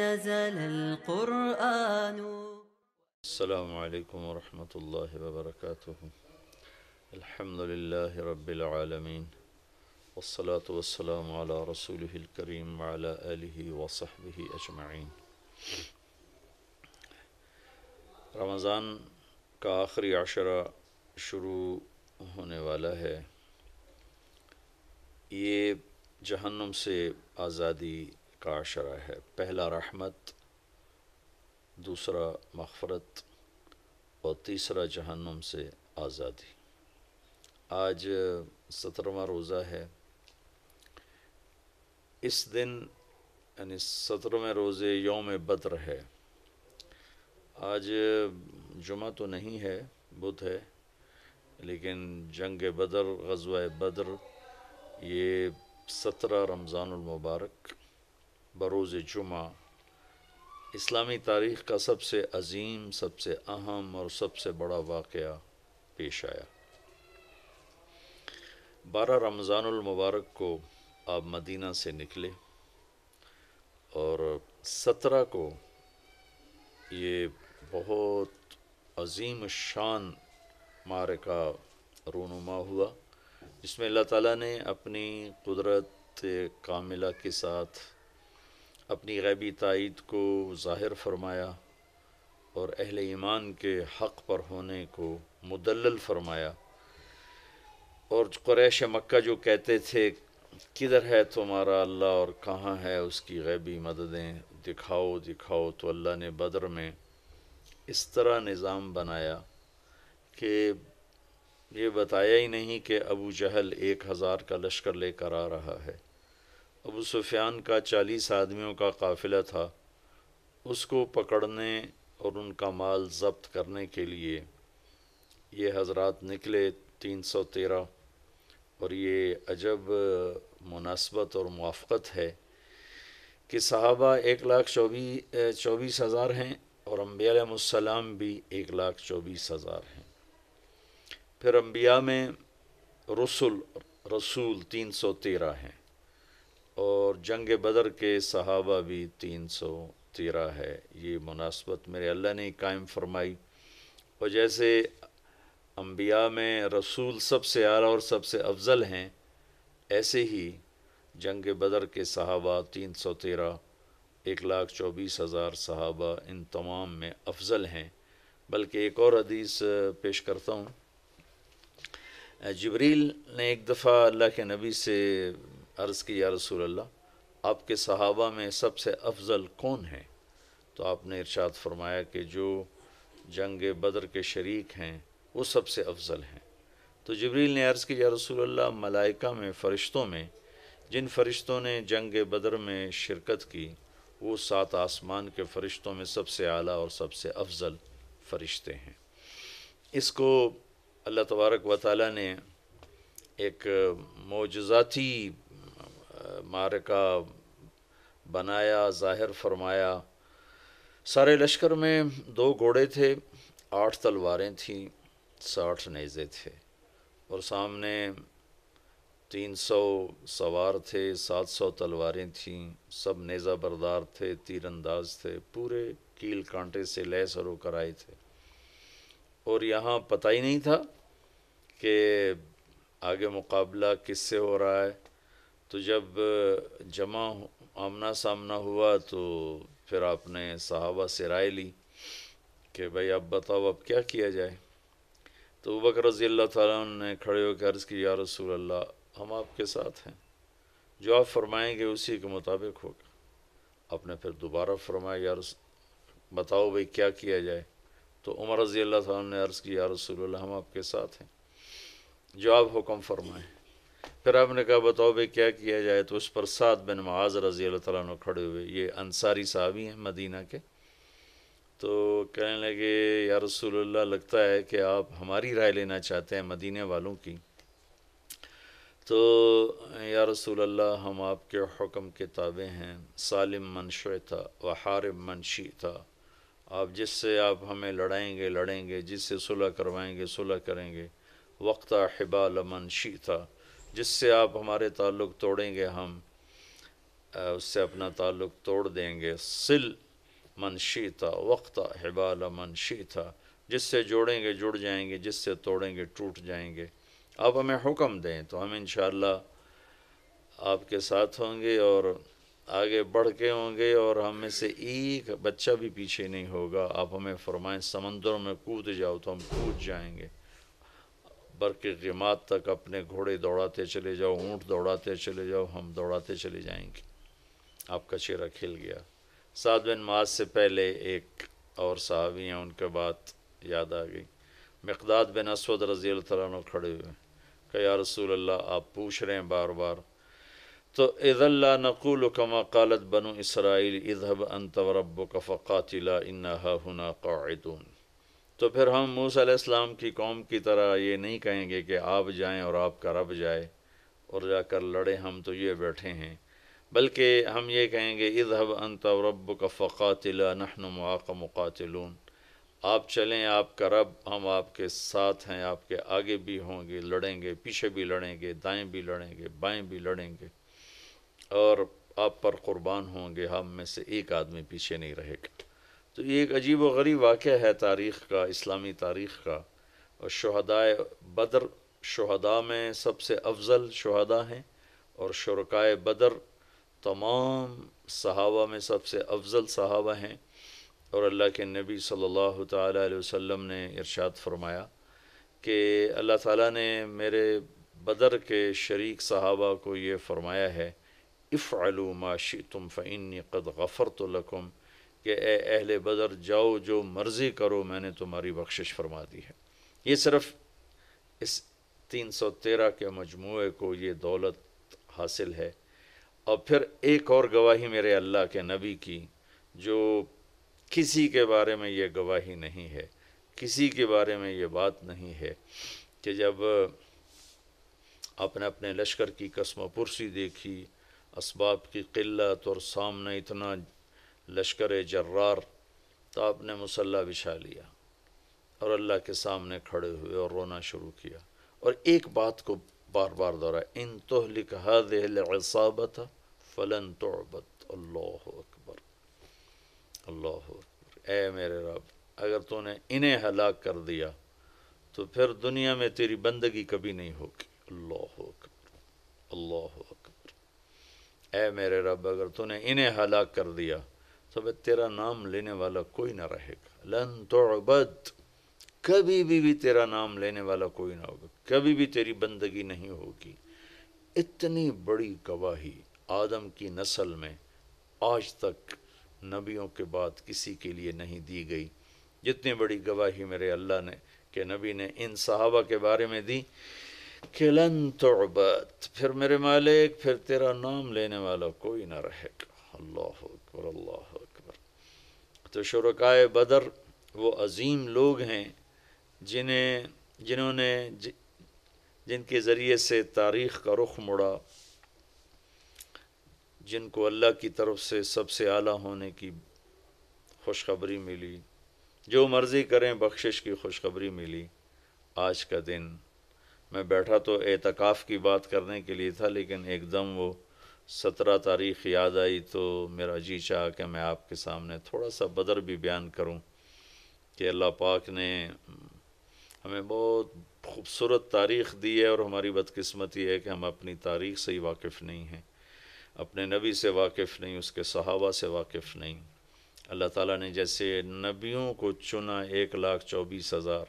نزل القرآن. السلام علیکم ورحمۃ اللہ وبرکاتہ. الحمد للہ رب العالمین والصلاة والسلام علی رسولہ الکریم وعلی آلہ وصحبہ اجمعین. رمضان کا آخری عشرہ شروع ہونے والا ہے. یہ جہنم سے آزادی کا عشرہ ہے. پہلا رحمت، دوسرا مغفرت اور تیسرا جہنم سے آزادی. آج 17واں روزہ ہے. اس دن یعنی 17ویں روزے یوم بدر ہے. آج جمعہ تو نہیں ہے، بدھ ہے، لیکن جنگ بدر، غزوہ بدر، یہ 17 رمضان المبارک بروز جمعہ اسلامی تاریخ کا سب سے عظیم، سب سے اہم اور سب سے بڑا واقعہ پیش آیا. 12 رمضان المبارک کو آپ مدینہ سے نکلے اور 17 کو یہ بہت عظیم الشان معرکہ رونما ہوا، جس میں اللہ تعالیٰ نے اپنی قدرت کاملہ کے ساتھ اپنی غیبی تائید کو ظاہر فرمایا اور اہل ایمان کے حق پر ہونے کو مدلل فرمایا. اور قریش مکہ جو کہتے تھے کدھر ہے تمہارا اللہ اور کہاں ہے اس کی غیبی مددیں، دکھاؤ دکھاؤ، تو اللہ نے بدر میں اس طرح نظام بنایا کہ یہ بتایا ہی نہیں کہ ابو جہل 1000 کا لشکر لے کر آ رہا ہے. ابو سفیان کا 40 آدمیوں کا قافلہ تھا. اس کو پکڑنے اور ان کا مال ضبط کرنے کے لیے یہ حضرات نکلے 313. اور یہ عجب مناسبت اور موافقت ہے کہ صحابہ 1,24,000 ہیں اور انبیاء علیہ السلام بھی 1,24,000 ہیں. پھر انبیاء میں رسول 313 ہیں اور جنگ بدر کے صحابہ بھی 313 ہے. یہ مناسبت میرے اللہ نے قائم فرمائی. اور جیسے انبیاء میں رسول سب سے اعلیٰ اور سب سے افضل ہیں، ایسے ہی جنگ بدر کے صحابہ 313، 1,24,000 صحابہ ان تمام میں افضل ہیں. بلکہ ایک اور حدیث پیش کرتا ہوں. جبریل نے ایک دفعہ اللہ کے نبی سے عرض کی، یا رسول اللہ، آپ کے صحابہ میں سب سے افضل کون ہیں؟ تو آپ نے ارشاد فرمایا کہ جو جنگ بدر کے شریک ہیں وہ سب سے افضل ہیں. تو جبریل نے عرض کی، یا رسول اللہ، ملائکہ میں، فرشتوں میں جن فرشتوں نے جنگ بدر میں شرکت کی وہ 7 آسمان کے فرشتوں میں سب سے اعلیٰ اور سب سے افضل فرشتے ہیں. اس کو اللہ تبارک و تعالیٰ نے ایک معجزاتی معرکہ بنایا، ظاہر فرمایا. سارے لشکر میں 2 گھوڑے تھے، 8 تلواریں تھیں، 60 نیزے تھے، اور سامنے 300 سوار تھے، 700 تلواریں تھیں. سب نیزہ بردار تھے، تیر انداز تھے، پورے کیل کانٹے سے لیس ہو کر آئے تھے. اور یہاں پتہ ہی نہیں تھا کہ آگے مقابلہ کس سے ہو رہا ہے. تو جب جمع آمنا سامنا ہوا تو پھر آپ نے صحابہ سے رائے لی کہ بھائی اب بتاؤ اب کیا کیا جائے. تو ابوبکر رضی اللہ تعالیٰ عنہ نے کھڑے ہو کے عرض کی، یا رسول اللہ، ہم آپ کے ساتھ ہیں، جو آپ فرمائیں گے اسی کے مطابق ہوگا. آپ نے پھر دوبارہ فرمایا، یا بتاؤ بھائی کیا کیا جائے. تو عمر رضی اللہ تعالیٰ عنہ نے عرض کی، یا رسول اللہ، ہم آپ کے ساتھ ہیں، جو آپ حکم فرمائیں. پھر آپ نے کہا بتاؤ بھائی کیا کیا جائے. تو اس پر سعد بن معاذ رضی اللہ تعالیٰ عنہ کھڑے ہوئے، یہ انصاری صحابی ہیں مدینہ کے. تو کہنے لگے، یا رسول اللہ، لگتا ہے کہ آپ ہماری رائے لینا چاہتے ہیں مدینہ والوں کی. تو یا رسول اللہ، ہم آپ کے حکم کے تابع ہیں. سالم من شئت و حارب من شئت. آپ جس سے آپ ہمیں لڑائیں گے لڑیں گے، جس سے صلح کروائیں گے صلح کریں گے. وقت حبال من شئت، جس سے آپ ہمارے تعلق توڑیں گے ہم اس سے اپنا تعلق توڑ دیں گے. سل من شئتا وقتا حبال من شئتا، جس سے جوڑیں گے جڑ جائیں گے، جس سے توڑیں گے ٹوٹ جائیں گے. آپ ہمیں حکم دیں تو ہم انشاءاللہ آپ کے ساتھ ہوں گے اور آگے بڑھ کے ہوں گے، اور ہم میں سے ایک بچہ بھی پیچھے نہیں ہوگا. آپ ہمیں فرمائیں سمندروں میں کود جاؤ تو ہم کود جائیں گے، برق غماد تک اپنے گھوڑے دوڑاتے چلے جاؤ، اونٹ دوڑاتے چلے جاؤ، ہم دوڑاتے چلے جائیں گے. آپ کا چہرہ کھل گیا. سعد بن معاذ سے پہلے ایک اور صحابی ہیں، ان کے بات یاد آ گئی. مقداد بن اسود رضی اللہ تعالیٰ عنہ کھڑے ہوئے کہ یا رسول اللہ آپ پوچھ رہے ہیں بار بار، تو اذا لا نقول كما قالت بنو اسرائیل اذهب انت وربك فقاتلا انا هاهنا قاعدون. تو پھر ہم موسیٰ علیہ السلام کی قوم کی طرح یہ نہیں کہیں گے کہ آپ جائیں اور آپ کا رب جائے اور جا کر لڑے، ہم تو یہ بیٹھے ہیں، بلکہ ہم یہ کہیں گے اذهب انت وربك فقاتلا نحن معاك مقاتلون. آپ چلیں، آپ کا رب، ہم آپ کے ساتھ ہیں، آپ کے آگے بھی ہوں گے، لڑیں گے، پیچھے بھی لڑیں گے، دائیں بھی لڑیں گے، بائیں بھی لڑیں گے، اور آپ پر قربان ہوں گے، ہم میں سے ایک آدمی پیچھے نہیں رہے گا. تو یہ ایک عجیب و غریب واقعہ ہے تاریخ کا، اسلامی تاریخ کا. اور شہدائے بدر شہداء میں سب سے افضل شہداء ہیں، اور شرکائے بدر تمام صحابہ میں سب سے افضل صحابہ ہیں. اور اللہ کے نبی صلی اللہ تعالیٰ علیہ وسلم نے ارشاد فرمایا کہ اللہ تعالیٰ نے میرے بدر کے شریک صحابہ کو یہ فرمایا ہے افعلوا ما شئتم فإنی قد غفرت لکم، کہ اے اہل بدر جاؤ جو مرضی کرو، میں نے تمہاری بخشش فرما دی ہے. یہ صرف اس 313 کے مجموعے کو یہ دولت حاصل ہے. اور پھر ایک اور گواہی میرے اللہ کے نبی کی، جو کسی کے بارے میں یہ گواہی نہیں ہے، کسی کے بارے میں یہ بات نہیں ہے، کہ جب آپ نے اپنے لشکر کی قسم و پرسی دیکھی، اسباب کی قلت اور سامنے اتنا لشکر جرار، تو آپ نے مسلح بچھا لیا اور اللہ کے سامنے کھڑے ہوئے اور رونا شروع کیا. اور ایک بات کو بار بار دہرایا، ان تہلک هذه العصابة فلن تعبد. اللہ اکبر، اللہ اکبر. اے میرے رب، اگر تو نے انہیں ہلاک کر دیا تو پھر دنیا میں تیری بندگی کبھی نہیں ہوگی. اللہ اکبر، اللہ اکبر. اے میرے رب، اگر تو نے انہیں ہلاک کر دیا تو پھر تیرا نام لینے والا کوئی نہ رہے گا. لن تعبد، کبھی بھی تیرا نام لینے والا کوئی نہ ہوگا، کبھی بھی تیری بندگی نہیں ہوگی. اتنی بڑی گواہی آدم کی نسل میں آج تک نبیوں کے بعد کسی کے لیے نہیں دی گئی، جتنی بڑی گواہی میرے اللہ نے کہ نبی نے ان صحابہ کے بارے میں دی کہ لن تعبد، پھر میرے مالک پھر تیرا نام لینے والا کوئی نہ رہے گا. اللہ اکبر، اللہ اکبر. تو شرکائے بدر وہ عظیم لوگ ہیں جنہوں نے جن کے ذریعے سے تاریخ کا رخ مڑا، جن کو اللہ کی طرف سے سب سے اعلیٰ ہونے کی خوشخبری ملی، جو مرضی کریں بخشش کی خوشخبری ملی. آج کا دن میں بیٹھا تو اعتکاف کی بات کرنے کے لیے تھا، لیکن ایک دم وہ 17 تاریخ یاد آئی تو میرا جی چاہا کہ میں آپ کے سامنے تھوڑا سا بدر بھی بیان کروں کہ اللہ پاک نے ہمیں بہت خوبصورت تاریخ دی ہے، اور ہماری بدقسمتی ہے کہ ہم اپنی تاریخ سے ہی واقف نہیں ہیں، اپنے نبی سے واقف نہیں، اس کے صحابہ سے واقف نہیں. اللہ تعالیٰ نے جیسے نبیوں کو چنا 1,24,000،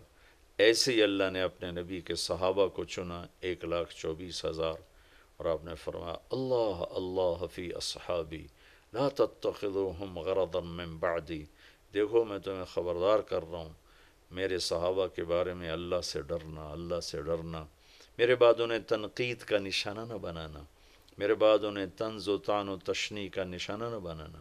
ایسے ہی اللہ نے اپنے نبی کے صحابہ کو چنا 1,24,000. اور آپ نے فرمایا اللہ اللہ فی اصحابی لا تتخذوہم غرضا من بعدی، دیکھو میں تمہیں خبردار کر رہا ہوں، میرے صحابہ کے بارے میں اللہ سے ڈرنا، اللہ سے ڈرنا. میرے بعد انہیں تنقید کا نشانہ نہ بنانا، میرے بعد انہیں طنز و طعن و تشنیع کا نشانہ نہ بنانا،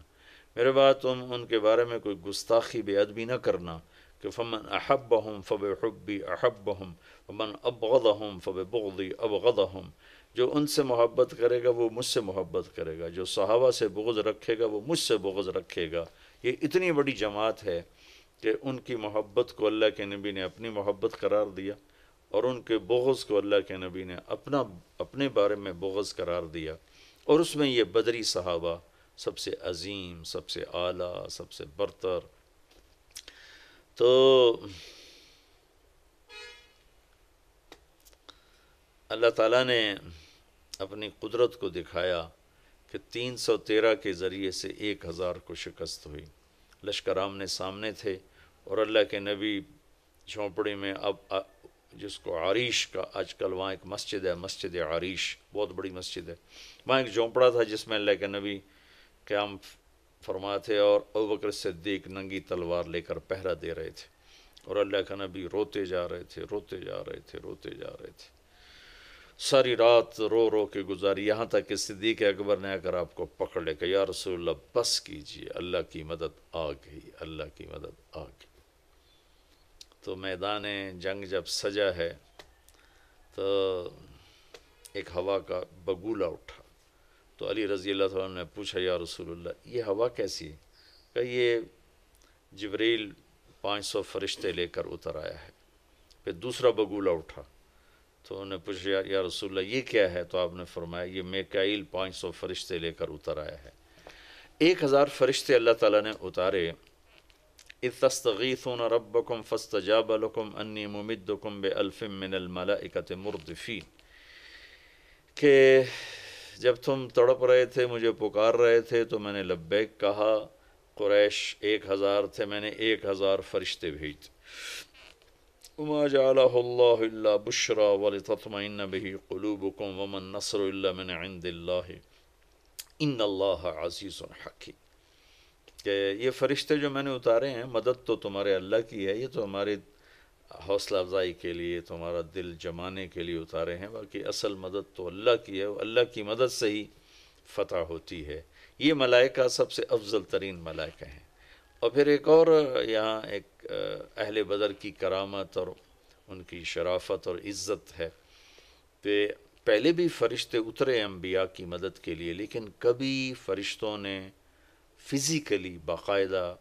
میرے بعد تم ان کے بارے میں کوئی گستاخی بے ادبی نہ کرنا کہ فمن احبہم فبحبی احبہم ومن ابغضہم فببغضی ابغضہم. جو ان سے محبت کرے گا وہ مجھ سے محبت کرے گا، جو صحابہ سے بغض رکھے گا وہ مجھ سے بغض رکھے گا. یہ اتنی بڑی جماعت ہے کہ ان کی محبت کو اللہ کے نبی نے اپنی محبت قرار دیا، اور ان کے بغض کو اللہ کے نبی نے اپنے بارے میں بغض قرار دیا. اور اس میں یہ بدری صحابہ سب سے عظیم، سب سے اعلیٰ، سب سے برتر. تو اللہ تعالیٰ نے اپنی قدرت کو دکھایا کہ 313 کے ذریعے سے 1000 کو شکست ہوئی. لشکر آمنے سامنے تھے اور اللہ کے نبی جھونپڑی میں، اب جس کو عریش کا، آج کل وہاں ایک مسجد ہے، مسجد عریش، بہت بڑی مسجد ہے، وہاں ایک جھونپڑا تھا جس میں اللہ کے نبی قیام فرماتے اور ابوبکر صدیق ننگی تلوار لے کر پہرا دے رہے تھے، اور اللہ کا نبی روتے جا رہے تھے، روتے جا رہے تھے، روتے جا رہے تھے. ساری رات رو رو کے گزاری، یہاں تک کہ صدیق اکبر نے آ کر آپ کو پکڑ لے کہ یا رسول اللہ بس کیجیے، اللہ کی مدد آ گئی، اللہ کی مدد آ گئی. تو میدان جنگ جب سجا ہے تو ایک ہوا کا بگولہ اٹھا. تو علی رضی اللہ تعالیٰ نے پوچھا یا رسول اللہ یہ ہوا کیسی ہے؟ کہ یہ جبریل 500 فرشتے لے کر اتر آیا ہے. پھر دوسرا بگولہ اٹھا تو انہوں نے پوچھا یا رسول اللہ یہ کیا ہے؟ تو آپ نے فرمایا یہ میکائیل 500 فرشتے لے کر اتر آیا ہے. 1000 فرشتے اللہ تعالیٰ نے اتارے. اذ تستغیثون ربکم فاستجاب لکم انی ممدکم بألف من الملائکۃ مردفین، کہ جب تم تڑپ رہے تھے، مجھے پکار رہے تھے تو میں نے لبیک کہا. قریش 1000 تھے، میں نے 1000 فرشتے بھیج. وما جعلہ اللہ الا بشرا ولتطمئن به قلوبکم وما النصر الا من عند اللہ ان اللہ عزیز حکیم. کہ یہ فرشتے جو میں نے اتارے ہیں، مدد تو تمہارے اللہ کی ہے، یہ تو ہمارے حوصلہ افزائی کے لیے، تمہارا دل جمانے کے لیے اتارے ہیں، باقی اصل مدد تو اللہ کی ہے، اللہ کی مدد سے ہی فتح ہوتی ہے. یہ ملائکہ سب سے افضل ترین ملائکہ ہیں. اور پھر ایک اور یہاں ایک اہل بدر کی کرامت اور ان کی شرافت اور عزت ہے کہ پہلے بھی فرشتے اترے انبیاء کی مدد کے لیے، لیکن کبھی فرشتوں نے فزیکلی باقاعدہ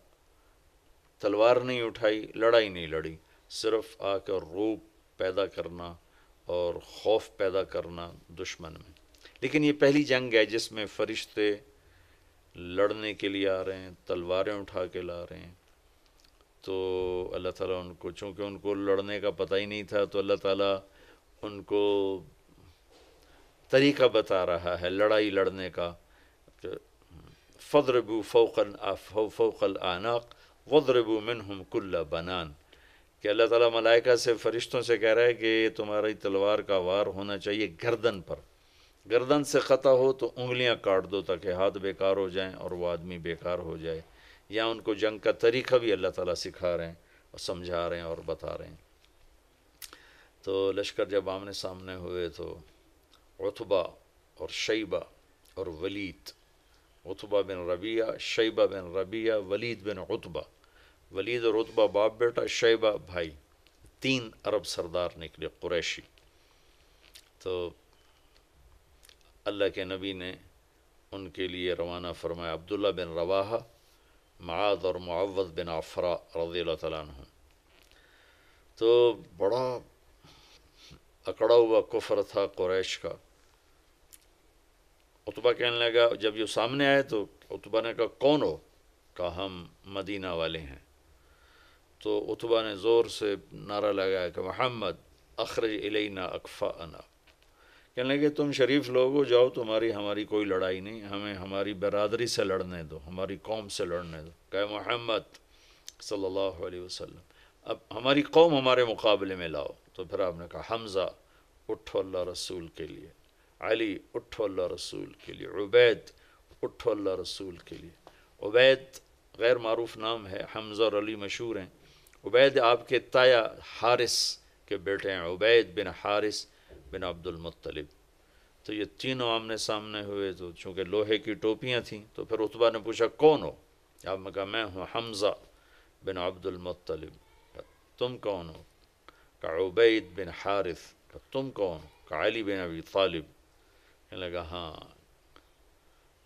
تلوار نہیں اٹھائی، لڑائی نہیں لڑی، صرف آ کر روب پیدا کرنا اور خوف پیدا کرنا دشمن میں. لیکن یہ پہلی جنگ ہے جس میں فرشتے لڑنے کے لیے آ رہے ہیں، تلواریں اٹھا کے لا رہے ہیں. تو اللہ تعالیٰ ان کو، چونکہ ان کو لڑنے کا پتہ ہی نہیں تھا، تو اللہ تعالیٰ ان کو طریقہ بتا رہا ہے لڑائی لڑنے کا. فَضْرِبُوا فَوْقَ الْأَعْنَاقِ وَضْرِبُوا مِنْهُمْ كُلَّ بَنَانٍ، کہ اللہ تعالیٰ ملائکہ سے، فرشتوں سے کہہ رہا ہے کہ تمہاری تلوار کا وار ہونا چاہیے گردن پر، گردن سے قطع ہو تو انگلیاں کاٹ دو تاکہ ہاتھ بیکار ہو جائیں اور وہ آدمی بیکار ہو جائے. یا ان کو جنگ کا طریقہ بھی اللہ تعالیٰ سکھا رہے ہیں اور سمجھا رہے ہیں اور بتا رہے ہیں. تو لشکر جب آمنے سامنے ہوئے تو عتبہ اور شیبہ اور ولید، عتبہ بن ربیعہ، شیبہ بن ربیعہ، ولید بن عتبہ، ولید اور عتبہ باپ بیٹا، شیبہ بھائی، 3 عرب سردار نکلے قریشی. تو اللہ کے نبی نے ان کے لیے روانہ فرمایا عبداللہ بن رواحہ، معاذ اور معوذ بن عفراء رضی اللہ تعالیٰ عنہ. تو بڑا اکڑا ہوا کفر تھا قریش کا. عتبہ کہنے لگا، جب یہ سامنے آئے تو عتبہ نے کہا کون ہو؟ کہا ہم مدینہ والے ہیں. تو عتبہ نے زور سے نعرہ لگایا کہ محمد اخرج الینا اکفاءنا، کہنے لگے تم شریف لوگ ہو، جاؤ، تمہاری ہماری کوئی لڑائی نہیں، ہمیں ہماری برادری سے لڑنے دو، ہماری قوم سے لڑنے دو. کہ محمد صلی اللہ علیہ وسلم اب ہماری قوم ہمارے مقابلے میں لاؤ. تو پھر آپ نے کہا حمزہ اٹھو اللہ رسول کے لیے، علی اٹھو اللہ رسول کے لیے، عبید اٹھو اللہ رسول کے لیے. عبید غیر معروف نام ہے، حمزہ اور علی مشہور ہیں. عبید آپ کے تایا حارث کے بیٹے ہیں، عبید بن حارث بن عبد المطلب. تو یہ تینوں آمنے سامنے ہوئے. تو چونکہ لوہے کی ٹوپیاں تھیں تو پھر عتبہ نے پوچھا کون ہو؟ آپ نے کہا میں ہوں حمزہ بن عبد المطلب. تم کون ہو؟ کہا عبید بن حارث. کہا تم کون ہو؟ کہا علی بن ابی طالب. کہنے لگا ہاں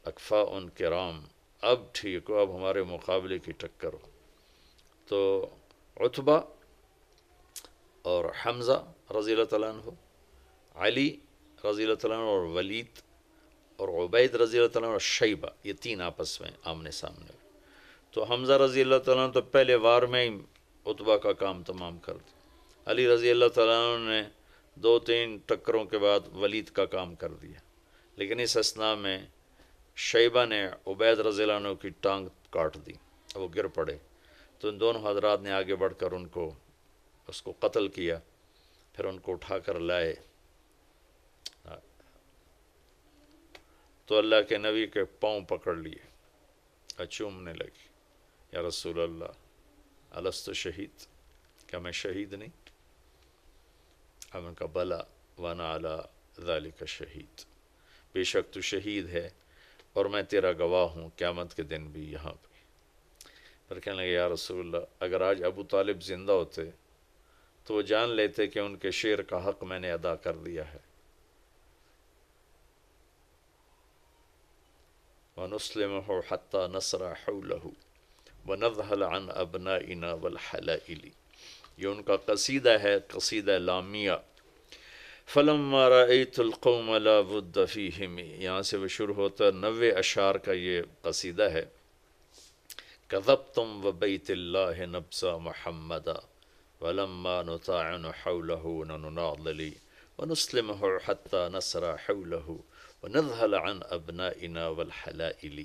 اکفاء کرام، اب ٹھیک ہو، اب ہمارے مقابلے کی ٹکر ہو. تو عتبہ اور حمزہ رضی اللہ تعالیٰ عنہ، علی رضی اللہ تعالیٰ عنہ اور ولید اور عبید رضی اللہ تعالیٰ اور شیبہ، یہ تین آپس میں آمنے سامنے ہوئے۔ تو حمزہ رضی اللہ تعالیٰ تو پہلے وار میں ہی عتبہ کا کام تمام کر دیا، علی رضی اللہ تعالیٰ نے 2-3 ٹکروں کے بعد ولید کا کام کر دیا، لیکن اس اثناء میں شیبہ نے عبید رضی اللہ عنہ کی ٹانگ کاٹ دی، وہ گر پڑے، تو ان دونوں حضرات نے آگے بڑھ کر اس کو قتل کیا، پھر ان کو اٹھا کر لائے، تو اللہ کے نبی کے پاؤں پکڑ لیے، چومنے لگی، یا رسول اللہ الست شہید، کیا میں شہید نہیں؟ ہم نے کہا بلا وانا علی ذالک شہید، بے شک تو شہید ہے اور میں تیرا گواہ ہوں قیامت کے دن بھی یہاں پہ۔ پھر کہنے لگے یا رسول اللہ اگر آج ابو طالب زندہ ہوتے تو وہ جان لیتے کہ ان کے شیر کا حق میں نے ادا کر دیا ہے۔ وَنُسْلِمُهُ حَتَّى نَصْرَ حَوْلَهُ وَنَذْهَلَ عَنْ أَبْنَائِنَا وَالْحَلَائِلِ، یہ ان کا قصیدہ ہے، قصیدہ لامیہ۔ فَلَمَّا رَأَيْتُ الْقَوْمَ لَا بُدَّ فِيهِمْ، یہاں سے وہ شروع ہوتا 90 اشعار کا یہ قصیدہ ہے۔ كَذَبْتُمْ وَبَيْتِ اللَّهِ نَبْزَ مُحَمَّدًا وَلَمَّا نُطَاعِنُ حَوْلَهُ نَنُنَاضِلِ وَنُسْلِمُهُ حَتَّى نَصْرَ حَوْلَهُ وَنَذْهَلَ عَنْ أَبْنَائِنَا وَالْحَلَائِلِ۔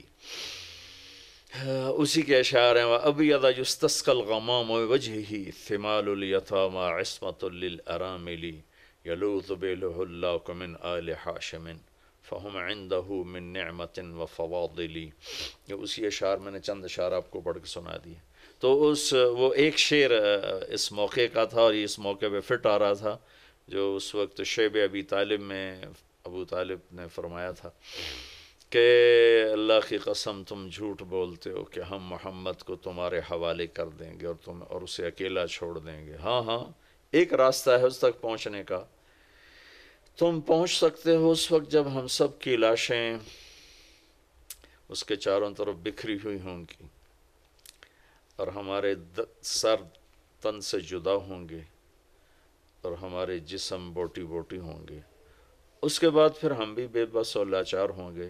اسی کے اشعار ہیں، وَأَبْيَضَ يُسْتَسْقَى الْغَمَامُ بِوَجْهِهِ ثِمَالُ الْيَتَامَى عِصْمَةٌ لِلْأَرَامِلِ يَلُوذُ بِهِ اللَّهُ مِنْ آلِ حَاشِمٍ فَهُمْ عِنْدَهُ مِنْ نِعْمَةٍ وَفَوَاضِلِ۔ یہ اسی اشعار، میں نے چند اشعار آپ کو پڑھ کے سنا دیے۔ تو وہ ایک شعر اس موقع کا تھا اور یہ اس موقع پہ فٹ آ رہا تھا، جو اس وقت شیب ابی طالب میں ابو طالب نے فرمایا تھا کہ اللہ کی قسم تم جھوٹ بولتے ہو کہ ہم محمد کو تمہارے حوالے کر دیں گے اور اسے اکیلا چھوڑ دیں گے۔ ہاں ہاں، ایک راستہ ہے اس تک پہنچنے کا، تم پہنچ سکتے ہو اس وقت جب ہم سب کی لاشیں اس کے چاروں طرف بکھری ہوئی ہوں گی اور ہمارے سر تن سے جدا ہوں گے اور ہمارے جسم بوٹی بوٹی ہوں گے، اس کے بعد پھر ہم بھی بے بس اور لاچار ہوں گے،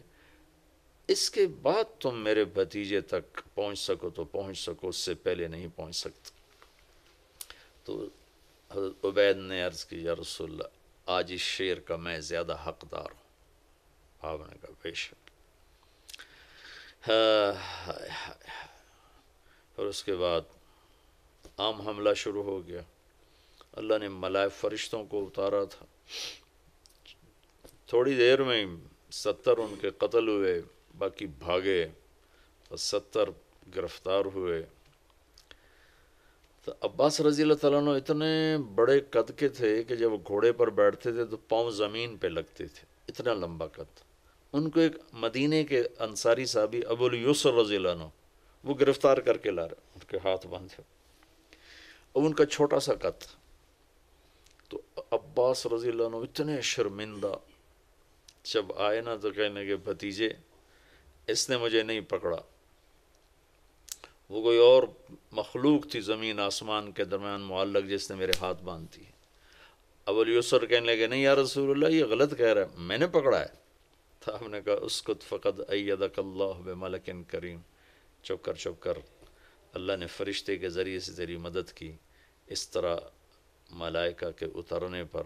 اس کے بعد تم میرے بھتیجے تک پہنچ سکو تو پہنچ سکو، اس سے پہلے نہیں پہنچ سکتے۔ تو حضرت عبید نے عرض کی یا رسول اللہ آج اس شعر کا میں زیادہ حقدار ہوں۔ آپ نے کہا بے شک۔ پھر اس کے بعد عام حملہ شروع ہو گیا، اللہ نے ملائک فرشتوں کو اتارا تھا، تھوڑی دیر میں 70 ان کے قتل ہوئے، باقی بھاگے اور 70 گرفتار ہوئے۔ تو عباس رضی اللہ تعالیٰ عنہ اتنے بڑے قد کے تھے کہ جب وہ گھوڑے پر بیٹھتے تھے تو پاؤں زمین پہ لگتے تھے، اتنا لمبا قد۔ ان کو ایک مدینے کے انصاری صحابی ابو الیسر رضی اللہ عنہ وہ گرفتار کر کے لا رہے، ان کے ہاتھ باندھے، اب ان کا چھوٹا سا قد، تو عباس رضی اللہ عنہ اتنے شرمندہ، جب آئے نا تو کہنے کہ بھتیجے اس نے مجھے نہیں پکڑا، وہ کوئی اور مخلوق تھی زمین آسمان کے درمیان معلق جس نے میرے ہاتھ باندھی ہے۔ ابو الیسر کہنے لگے نہیں یا رسول اللہ یہ غلط کہہ رہا ہے، میں نے پکڑا ہے۔ تو ہم نے کہا اسکت فقد ایدک اللہ بملک کریم، چپ کر چپ کر، اللہ نے فرشتے کے ذریعے سے تیری مدد کی۔ اس طرح ملائکہ کے اترنے پر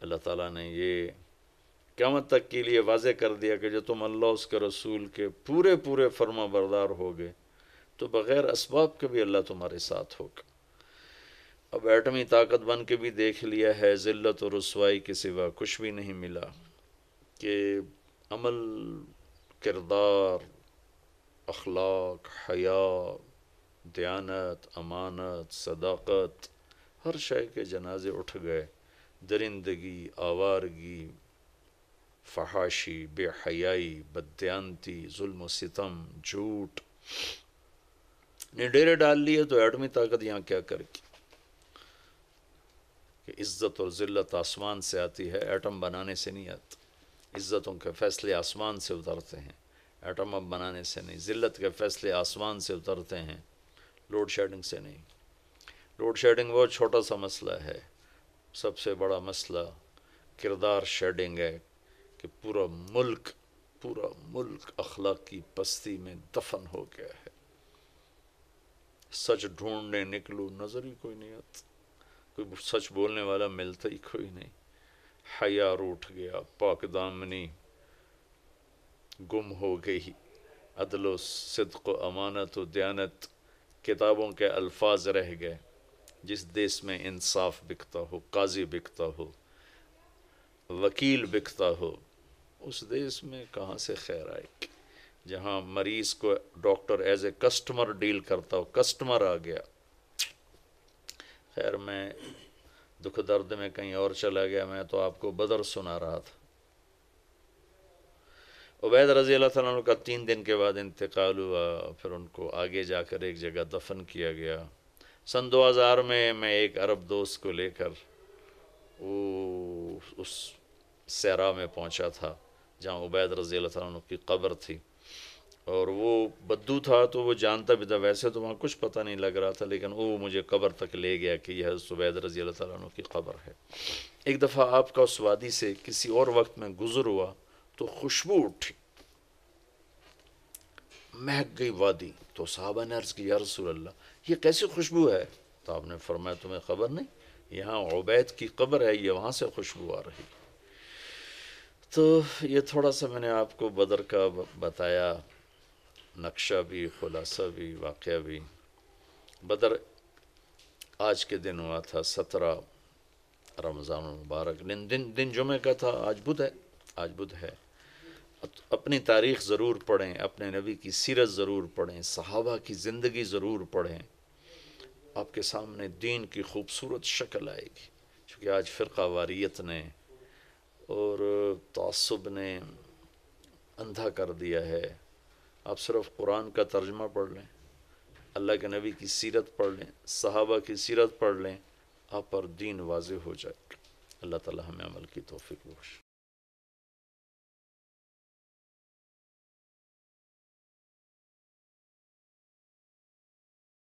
اللہ تعالیٰ نے یہ قیامت تک کے لیے واضح کر دیا کہ جو تم اللہ اس کے رسول کے پورے پورے فرما بردار ہوگے تو بغیر اسباب کے بھی اللہ تمہارے ساتھ ہوگا۔ اب ایٹمی طاقت بن کے بھی دیکھ لیا ہے، ذلت و رسوائی کے سوا کچھ بھی نہیں ملا، کہ عمل، کردار، اخلاق، حیا، دیانت، امانت، صداقت، ہر شے کے جنازے اٹھ گئے، درندگی، آوارگی، فحاشی، بے حیائی، بددیانتی، ظلم و ستم، جھوٹ نے ڈیرے ڈال لیے، تو ایٹمی طاقت یہاں کیا کرے گی؟ کہ عزت اور ذلت آسمان سے آتی ہے، ایٹم بنانے سے نہیں آتی۔ عزتوں کے فیصلے آسمان سے اترتے ہیں، ایٹم اب بنانے سے نہیں۔ ذلت کے فیصلے آسمان سے اترتے ہیں، لوڈ شیڈنگ سے نہیں۔ لوڈ شیڈنگ بہت چھوٹا سا مسئلہ ہے، سب سے بڑا مسئلہ کردار شیڈنگ ہے، کہ پورا ملک اخلاقی پستی میں دفن ہو گیا ہے. سچ ڈھونڈنے نکلو نظر ہی کوئی نہیں آتا، کوئی سچ بولنے والا ملتا ہی کوئی نہیں. حیا روٹھ گیا، پاک دامنی گم ہو گئی، عدل و صدق و امانت و دیانت کتابوں کے الفاظ رہ گئے. جس دیس میں انصاف بکتا ہو، قاضی بکتا ہو، وکیل بکتا ہو، اس دیس میں کہاں سے خیر آئے گی؟ جہاں مریض کو doctor as a customer deal کرتا ہو، کسٹمر آ گیا. خیر میں دکھ درد میں کہیں اور چلا گیا. میں تو آپ کو بدر سنا رہا تھا. عبید رضی اللہ تعالیٰ عنہ کا 3 دن کے بعد انتقال ہوا، پھر ان کو آگے جا کر ایک جگہ دفن کیا گیا. سن 2000 میں ایک عرب دوست کو لے کر وہ اس صحرا میں پہنچا تھا جہاں عبید رضی اللہ تعالیٰ عنہ کی قبر تھی. اور وہ بدو تھا تو وہ جانتا بھی تھا، ویسے تو وہاں کچھ پتہ نہیں لگ رہا تھا، لیکن وہ مجھے قبر تک لے گیا کہ یہ حضرت عبید رضی اللہ تعالیٰ عنہ کی قبر ہے. ایک دفعہ آپ کا اس وادی سے کسی اور وقت میں گزر ہوا تو خوشبو اٹھی، مہک گئی وادی. تو صحابہ نے عرض کی یا رسول اللہ یہ کیسی خوشبو ہے؟ تو آپ نے فرمایا تمہیں خبر نہیں، یہاں عبید کی قبر ہے، یہ وہاں سے خوشبو آ رہی. تو یہ تھوڑا سا میں نے آپ کو بدر کا بتایا، نقشہ بھی، خلاصہ بھی، واقعہ بھی. بدر آج کے دن ہوا تھا 17 رمضان المبارک. دن جمعہ کا تھا. آج بدھ ہے. اپنی تاریخ ضرور پڑھیں، اپنے نبی کی سیرت ضرور پڑھیں، صحابہ کی زندگی ضرور پڑھیں. آپ کے سامنے دین کی خوبصورت شکل آئے گی. چونکہ آج فرقہ واریت نے اور تعصب نے اندھا کر دیا ہے. آپ صرف قرآن کا ترجمہ پڑھ لیں، اللہ کے نبی کی سیرت پڑھ لیں، صحابہ کی سیرت پڑھ لیں، آپ پر دین واضح ہو جائے گا. اللہ تعالی ہمیں عمل کی توفیق بخشے.